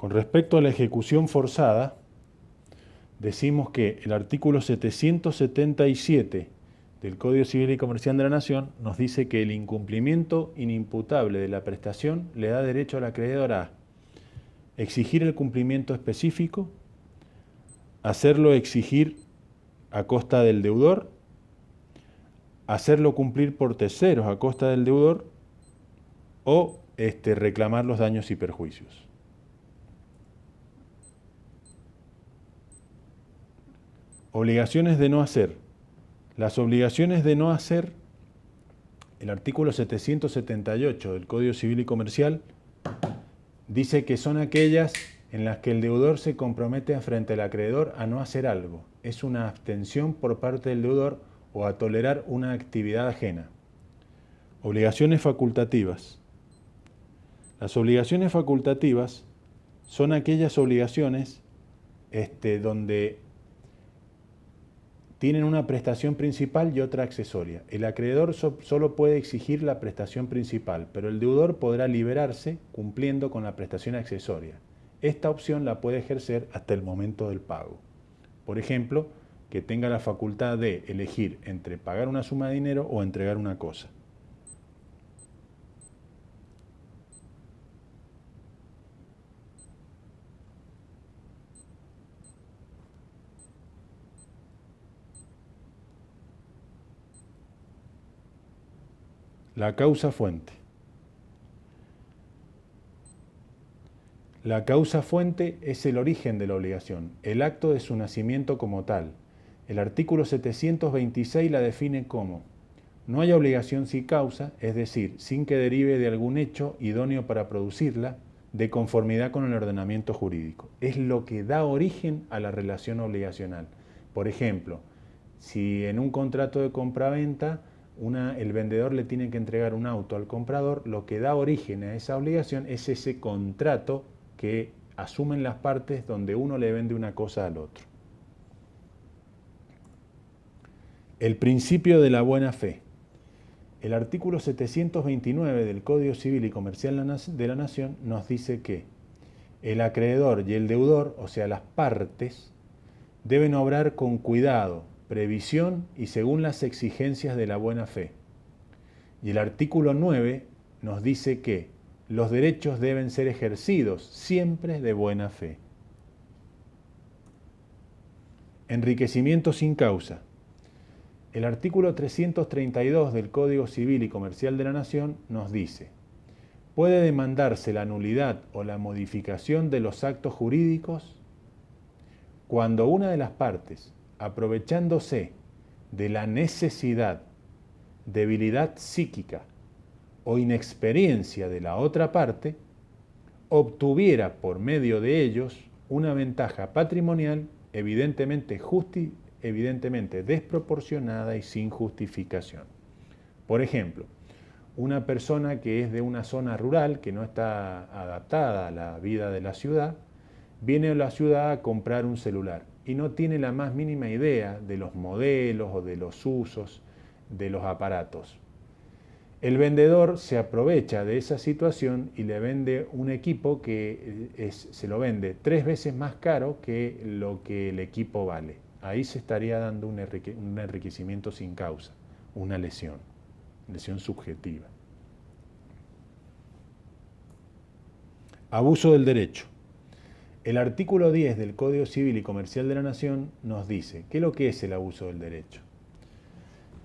Con respecto a la ejecución forzada, decimos que el artículo 777 del Código Civil y Comercial de la Nación nos dice que el incumplimiento inimputable de la prestación le da derecho al acreedor a exigir el cumplimiento específico, hacerlo exigir a costa del deudor, hacerlo cumplir por terceros a costa del deudor o reclamar los daños y perjuicios. Obligaciones de no hacer. Las obligaciones de no hacer, el artículo 778 del Código Civil y Comercial dice que son aquellas en las que el deudor se compromete frente al acreedor a no hacer algo. Es una abstención por parte del deudor o a tolerar una actividad ajena. Obligaciones facultativas. Las obligaciones facultativas son aquellas obligaciones donde tienen una prestación principal y otra accesoria. El acreedor solo puede exigir la prestación principal, pero el deudor podrá liberarse cumpliendo con la prestación accesoria. Esta opción la puede ejercer hasta el momento del pago. Por ejemplo, que tenga la facultad de elegir entre pagar una suma de dinero o entregar una cosa. La causa fuente. La causa fuente es el origen de la obligación, el acto de su nacimiento como tal. El artículo 726 la define como: no hay obligación sin causa, es decir, sin que derive de algún hecho idóneo para producirla, de conformidad con el ordenamiento jurídico. Es lo que da origen a la relación obligacional. Por ejemplo, si en un contrato de compraventa el vendedor le tiene que entregar un auto al comprador, lo que da origen a esa obligación es ese contrato que asumen las partes donde uno le vende una cosa al otro. El principio de la buena fe. El artículo 729 del Código Civil y Comercial de la Nación nos dice que el acreedor y el deudor, o sea, las partes, deben obrar con cuidado, previsión y según las exigencias de la buena fe. Y el artículo 9 nos dice que los derechos deben ser ejercidos siempre de buena fe. Enriquecimiento sin causa. El artículo 332 del Código Civil y Comercial de la Nación nos dice: puede demandarse la nulidad o la modificación de los actos jurídicos cuando una de las partes, aprovechándose de la necesidad, debilidad psíquica o inexperiencia de la otra parte, obtuviera por medio de ellos una ventaja patrimonial evidentemente desproporcionada y sin justificación. Por ejemplo, una persona que es de una zona rural, que no está adaptada a la vida de la ciudad, viene a la ciudad a comprar un celular y no tiene la más mínima idea de los modelos o de los usos de los aparatos. El vendedor se aprovecha de esa situación y le vende un equipo que se lo vende 3 veces más caro que lo que el equipo vale. Ahí se estaría dando un enriquecimiento sin causa, una lesión subjetiva. Abuso del derecho. El artículo 10 del Código Civil y Comercial de la Nación nos dice: ¿qué es lo que es el abuso del derecho?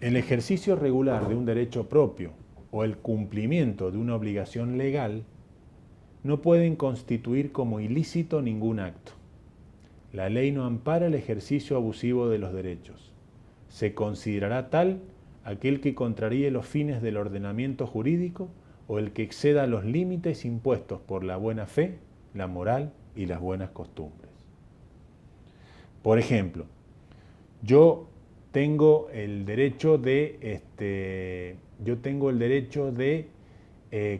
El ejercicio regular de un derecho propio o el cumplimiento de una obligación legal no pueden constituir como ilícito ningún acto. La ley no ampara el ejercicio abusivo de los derechos. Se considerará tal aquel que contraríe los fines del ordenamiento jurídico o el que exceda los límites impuestos por la buena fe, la moral y las buenas costumbres. Por ejemplo, yo tengo el derecho de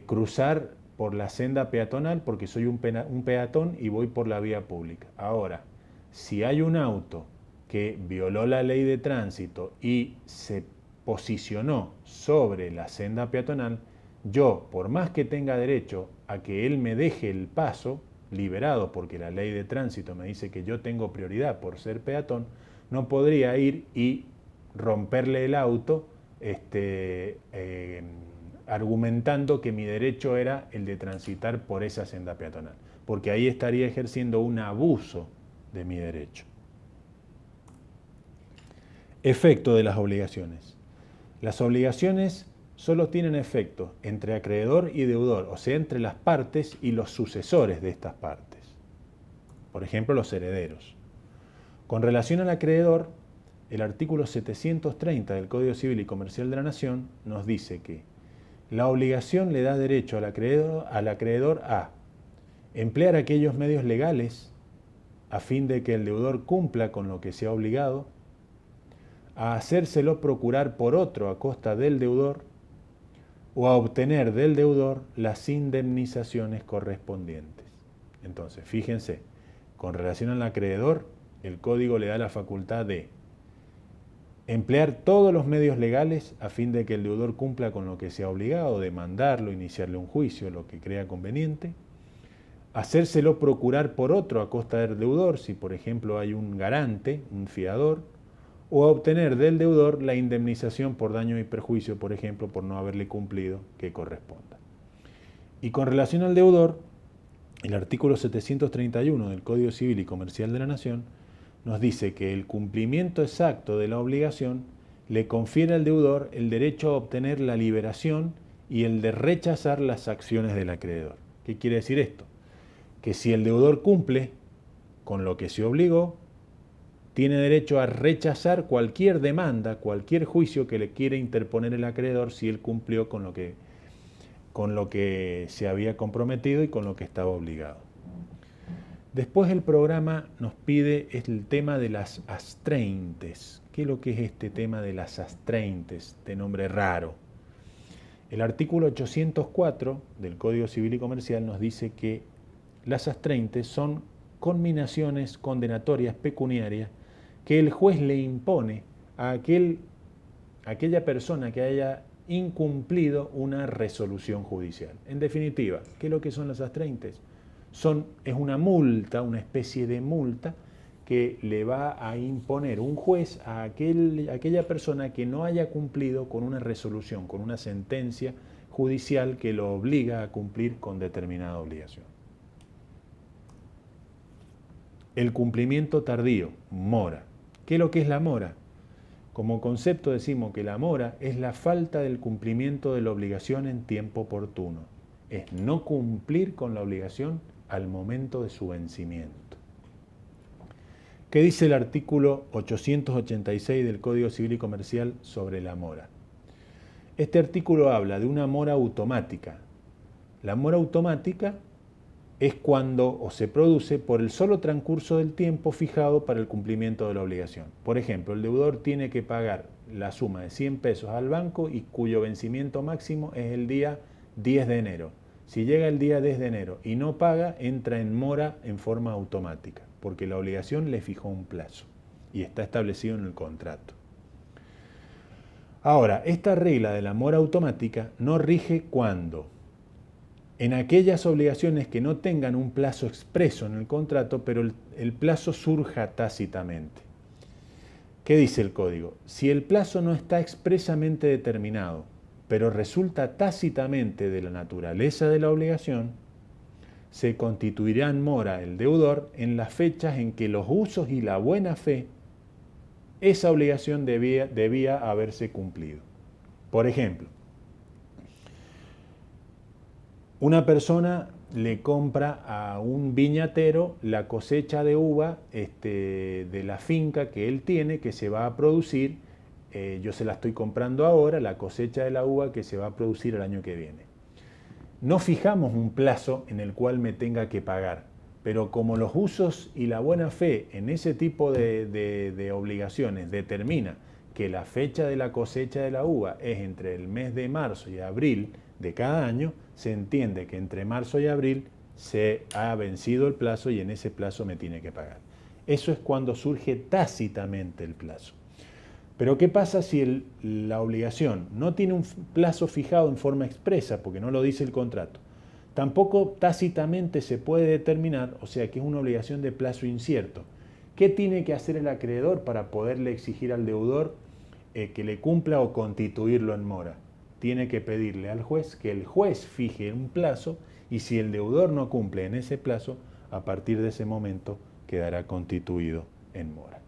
cruzar por la senda peatonal porque soy un peatón y voy por la vía pública. Ahora, si hay un auto que violó la ley de tránsito y se posicionó sobre la senda peatonal, yo, por más que tenga derecho a que él me deje el paso, liberado porque la ley de tránsito me dice que yo tengo prioridad por ser peatón, no podría ir y romperle el auto argumentando que mi derecho era el de transitar por esa senda peatonal, porque ahí estaría ejerciendo un abuso de mi derecho. Efecto de las obligaciones. Las obligaciones solo tienen efecto entre acreedor y deudor, o sea, entre las partes y los sucesores de estas partes. Por ejemplo, los herederos. Con relación al acreedor, el artículo 730 del Código Civil y Comercial de la Nación nos dice que la obligación le da derecho al acreedor a emplear aquellos medios legales a fin de que el deudor cumpla con lo que se ha obligado, a hacérselo procurar por otro a costa del deudor, o a obtener del deudor las indemnizaciones correspondientes. Entonces, fíjense, con relación al acreedor, el Código le da la facultad de emplear todos los medios legales a fin de que el deudor cumpla con lo que se ha obligado, demandarlo, iniciarle un juicio, lo que crea conveniente, hacérselo procurar por otro a costa del deudor, si por ejemplo hay un garante, un fiador, o a obtener del deudor la indemnización por daño y perjuicio, por ejemplo, por no haberle cumplido, que corresponda. Y con relación al deudor, el artículo 731 del Código Civil y Comercial de la Nación nos dice que el cumplimiento exacto de la obligación le confiere al deudor el derecho a obtener la liberación y el de rechazar las acciones del acreedor. ¿Qué quiere decir esto? Que si el deudor cumple con lo que se obligó, tiene derecho a rechazar cualquier demanda, cualquier juicio que le quiera interponer el acreedor si él cumplió con lo que se había comprometido y con lo que estaba obligado. Después el programa nos pide el tema de las astreintes. ¿Qué es lo que es este tema de las astreintes, de nombre raro? El artículo 804 del Código Civil y Comercial nos dice que las astreintes son conminaciones condenatorias pecuniarias que el juez le impone a aquella persona que haya incumplido una resolución judicial. En definitiva, ¿qué es lo que son las astreintes? Es una multa, una especie de multa que le va a imponer un juez a aquella persona que no haya cumplido con una resolución, con una sentencia judicial que lo obliga a cumplir con determinada obligación. El cumplimiento tardío, mora. ¿Qué es lo que es la mora? Como concepto decimos que la mora es la falta del cumplimiento de la obligación en tiempo oportuno. Es no cumplir con la obligación al momento de su vencimiento. ¿Qué dice el artículo 886 del Código Civil y Comercial sobre la mora? Este artículo habla de una mora automática. La mora automática es cuando se produce por el solo transcurso del tiempo fijado para el cumplimiento de la obligación. Por ejemplo, el deudor tiene que pagar la suma de 100 pesos al banco y cuyo vencimiento máximo es el día 10 de enero. Si llega el día 10 de enero y no paga, entra en mora en forma automática, porque la obligación le fijó un plazo y está establecido en el contrato. Ahora, esta regla de la mora automática no rige cuando en aquellas obligaciones que no tengan un plazo expreso en el contrato, pero el plazo surja tácitamente. ¿Qué dice el código? Si el plazo no está expresamente determinado, pero resulta tácitamente de la naturaleza de la obligación, se constituirá en mora el deudor en las fechas en que los usos y la buena fe, esa obligación debía haberse cumplido. Por ejemplo, una persona le compra a un viñatero la cosecha de uva de la finca que él tiene, que se va a producir, yo se la estoy comprando ahora, la cosecha de la uva que se va a producir el año que viene. No fijamos un plazo en el cual me tenga que pagar, pero como los usos y la buena fe en ese tipo de obligaciones determina que la fecha de la cosecha de la uva es entre el mes de marzo y abril de cada año, se entiende que entre marzo y abril se ha vencido el plazo y en ese plazo me tiene que pagar. Eso es cuando surge tácitamente el plazo. Pero ¿qué pasa si la obligación no tiene un plazo fijado en forma expresa, porque no lo dice el contrato? Tampoco tácitamente se puede determinar, o sea que es una obligación de plazo incierto. ¿Qué tiene que hacer el acreedor para poderle exigir al deudor que le cumpla o constituirlo en mora? Tiene que pedirle al juez que el juez fije un plazo y si el deudor no cumple en ese plazo, a partir de ese momento quedará constituido en mora.